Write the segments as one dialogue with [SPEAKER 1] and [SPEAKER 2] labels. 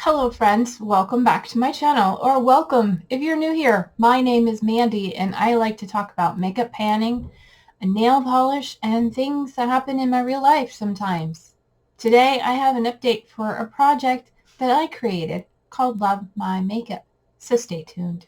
[SPEAKER 1] Hello friends, welcome back to my channel, or welcome if you're new here. My name is Mandy and I like to talk about makeup panning, nail polish, and things that happen in my real life sometimes. Today I have an update for a project that I created called Love My Makeup, so stay tuned.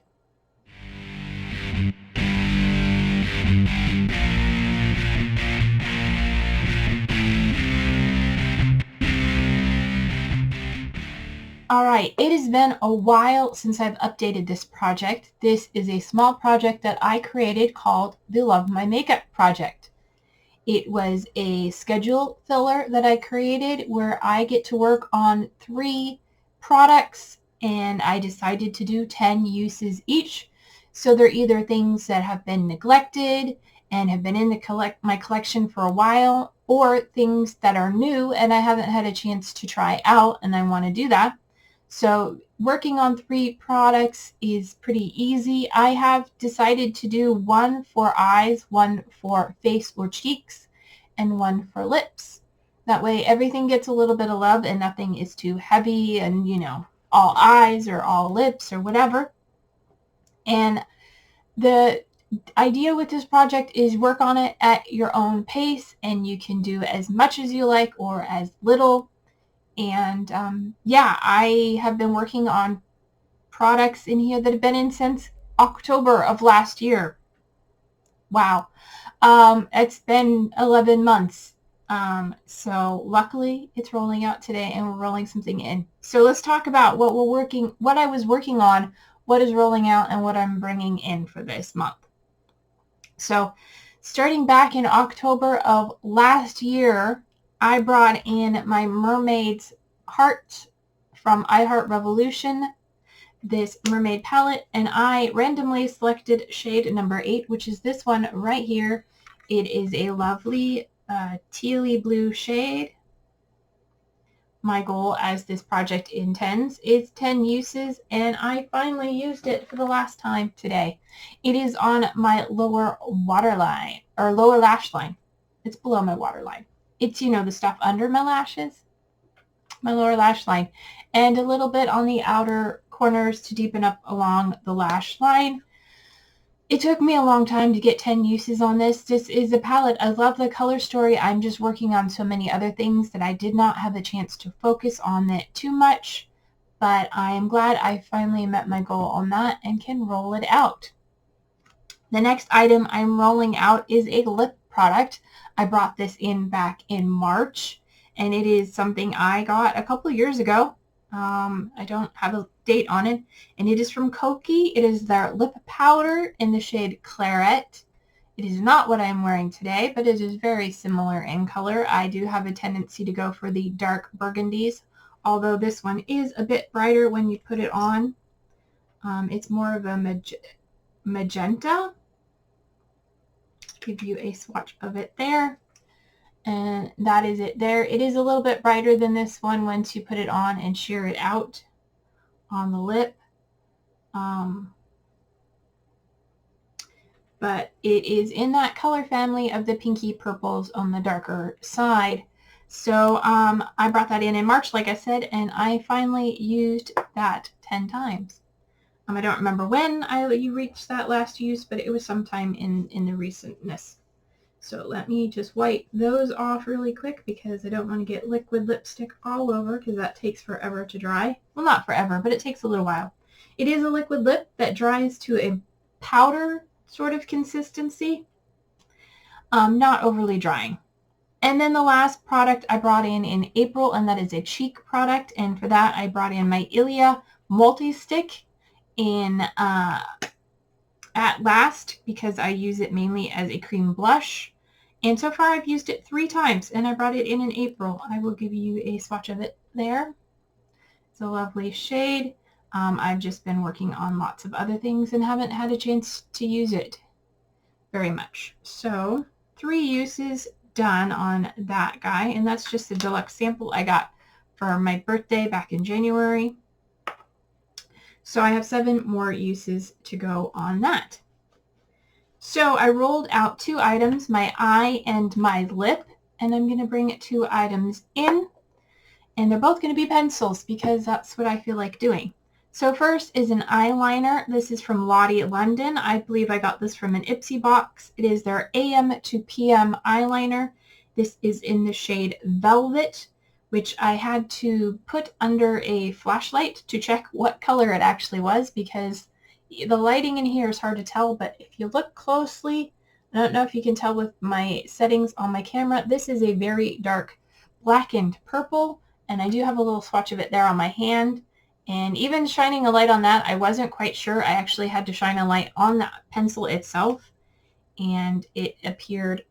[SPEAKER 1] Alright, it has been a while since I've updated this project. This is a small project that I created called the Love My Makeup Project. It was a schedule filler that I created where I get to work on 3 products and I decided to do 10 uses each. So they're either things that have been neglected and have been in my collection for a while, or things that are new and I haven't had a chance to try out and I want to do that. So working on 3 products is pretty easy. I have decided to do 1 for eyes, 1 for face or cheeks, and 1 for lips. That way everything gets a little bit of love and nothing is too heavy and, all eyes or all lips or whatever. And the idea with this project is work on it at your own pace, and you can do as much as you like or as little. And yeah, I have been working on products in here that have been in since October of last year. Wow. It's been 11 months. So luckily it's rolling out today and we're rolling something in. So let's talk about what I was working on, what is rolling out, and what I'm bringing in for this month. So starting back in October of last year, I brought in my Mermaid's Heart from I Heart Revolution, this Mermaid palette, and I randomly selected shade number 8, which is this one right here. It is a lovely tealy blue shade. My goal, as this project intends, is 10 uses, and I finally used it for the last time today. It is on my lower waterline, or lower lash line. It's below my waterline. It's, the stuff under my lashes, my lower lash line, and a little bit on the outer corners to deepen up along the lash line. It took me a long time to get 10 uses on this. This is a palette. I love the color story. I'm just working on so many other things that I did not have a chance to focus on it too much, but I am glad I finally met my goal on that and can roll it out. The next item I'm rolling out is a lip product. I brought this in back in March, and it is something I got a couple years ago. I don't have a date on it, and it is from Kokie. It is their lip powder in the shade Claret. It is not what I'm wearing today, but it is very similar in color. I do have a tendency to go for the dark burgundies, although this one is a bit brighter when you put it on. It's more of a magenta. Give you a swatch of it there. And that is it there. It is a little bit brighter than this one once you put it on and sheer it out on the lip. But it is in that color family of the pinky purples on the darker side. So I brought that in March, like I said, and I finally used that 10 times. I don't remember when you reached that last use, but it was sometime in the recentness. So let me just wipe those off really quick because I don't want to get liquid lipstick all over, because that takes forever to dry. Well, not forever, but it takes a little while. It is a liquid lip that dries to a powder sort of consistency, not overly drying. And then the last product I brought in April, and that is a cheek product. And for that, I brought in my Ilia multi-stick in At Last, because I use it mainly as a cream blush. And so far I've used it 3 times, and I brought it in April. I will give you a swatch of it there. It's a lovely shade. I've just been working on lots of other things and haven't had a chance to use it very much. So 3 uses done on that guy, and that's just the deluxe sample I got for my birthday back in January. So I have 7 more uses to go on that. So I rolled out 2 items, my eye and my lip, and I'm going to bring 2 items in. And they're both going to be pencils because that's what I feel like doing. So first is an eyeliner. This is from Lottie, London. I believe I got this from an Ipsy box. It is their AM to PM eyeliner. This is in the shade Velvet, which I had to put under a flashlight to check what color it actually was because the lighting in here is hard to tell, but if you look closely, I don't know if you can tell with my settings on my camera, this is a very dark blackened purple, and I do have a little swatch of it there on my hand. And even shining a light on that, I wasn't quite sure. I actually had to shine a light on the pencil itself, and it appeared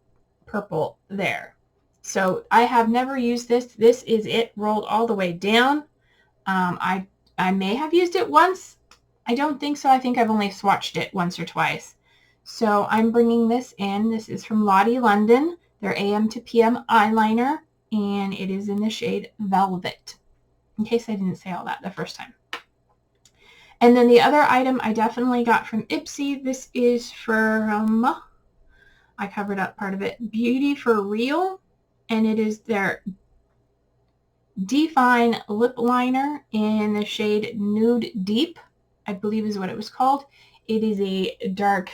[SPEAKER 1] purple there. So I have never used this. This is it rolled all the way down. I may have used it once. I don't think so. I think I've only swatched it once or twice. So I'm bringing this in. This is from Lottie, London, their AM to PM eyeliner, and it is in the shade Velvet, in case I didn't say all that the first time. And then the other item I definitely got from Ipsy, this is from, I covered up part of it, Beauty for Real, and it is their Define Lip Liner in the shade Nude Deep, I believe is what it was called. It is a dark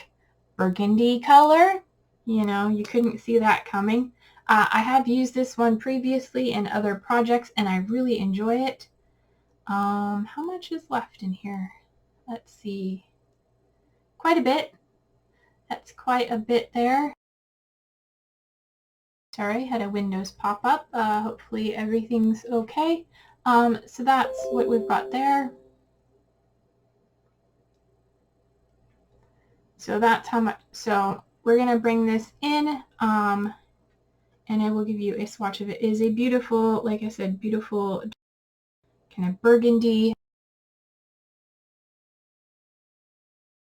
[SPEAKER 1] burgundy color. You know, you couldn't see that coming. I have used this one previously in other projects, and I really enjoy it. How much is left in here? Let's see. Quite a bit. That's quite a bit there. Sorry, had a Windows pop up. Hopefully everything's okay. So that's what we've got there. So that's how much. So we're going to bring this in, and I will give you a swatch of it. It is a beautiful, like I said, beautiful kind of burgundy.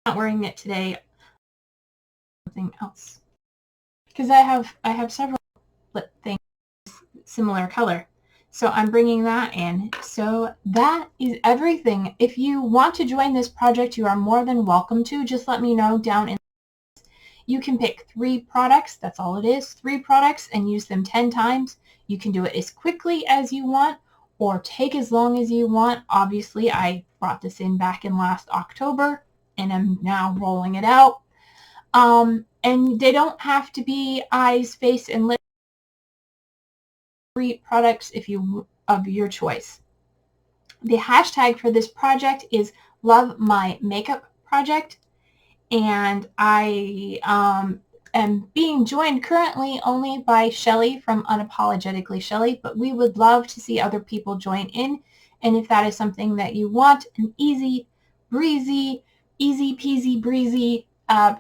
[SPEAKER 1] I'm not wearing it today. Something else. Because I have several lip things similar color. So I'm bringing that in. So that is everything. If you want to join this project, you are more than welcome to. Just let me know down in. You can pick 3 products. That's all it is. 3 products and use them 10 times. You can do it as quickly as you want or take as long as you want. Obviously, I brought this in back in last October and I'm now rolling it out. And they don't have to be eyes, face, and lips. 3 products if you of your choice. The hashtag for this project is lovemymakeupproject, and I am being joined currently only by Shelley from Unapologetically Shelley, but we would love to see other people join in, and if that is something that you want, an easy peasy breezy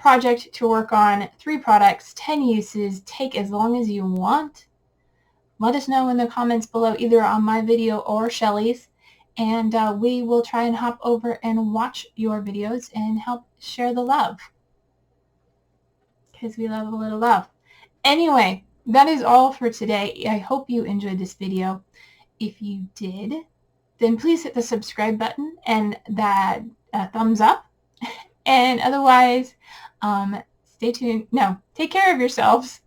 [SPEAKER 1] project to work on, 3 products, 10 uses, take as long as you want. Let us know in the comments below, either on my video or Shelley's, and we will try and hop over and watch your videos and help share the love, because we love a little love. Anyway, that is all for today. I hope you enjoyed this video. If you did, then please hit the subscribe button and that thumbs up. And otherwise, stay tuned. No, take care of yourselves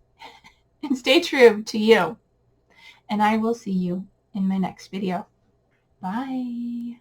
[SPEAKER 1] and stay true to you. And I will see you in my next video. Bye.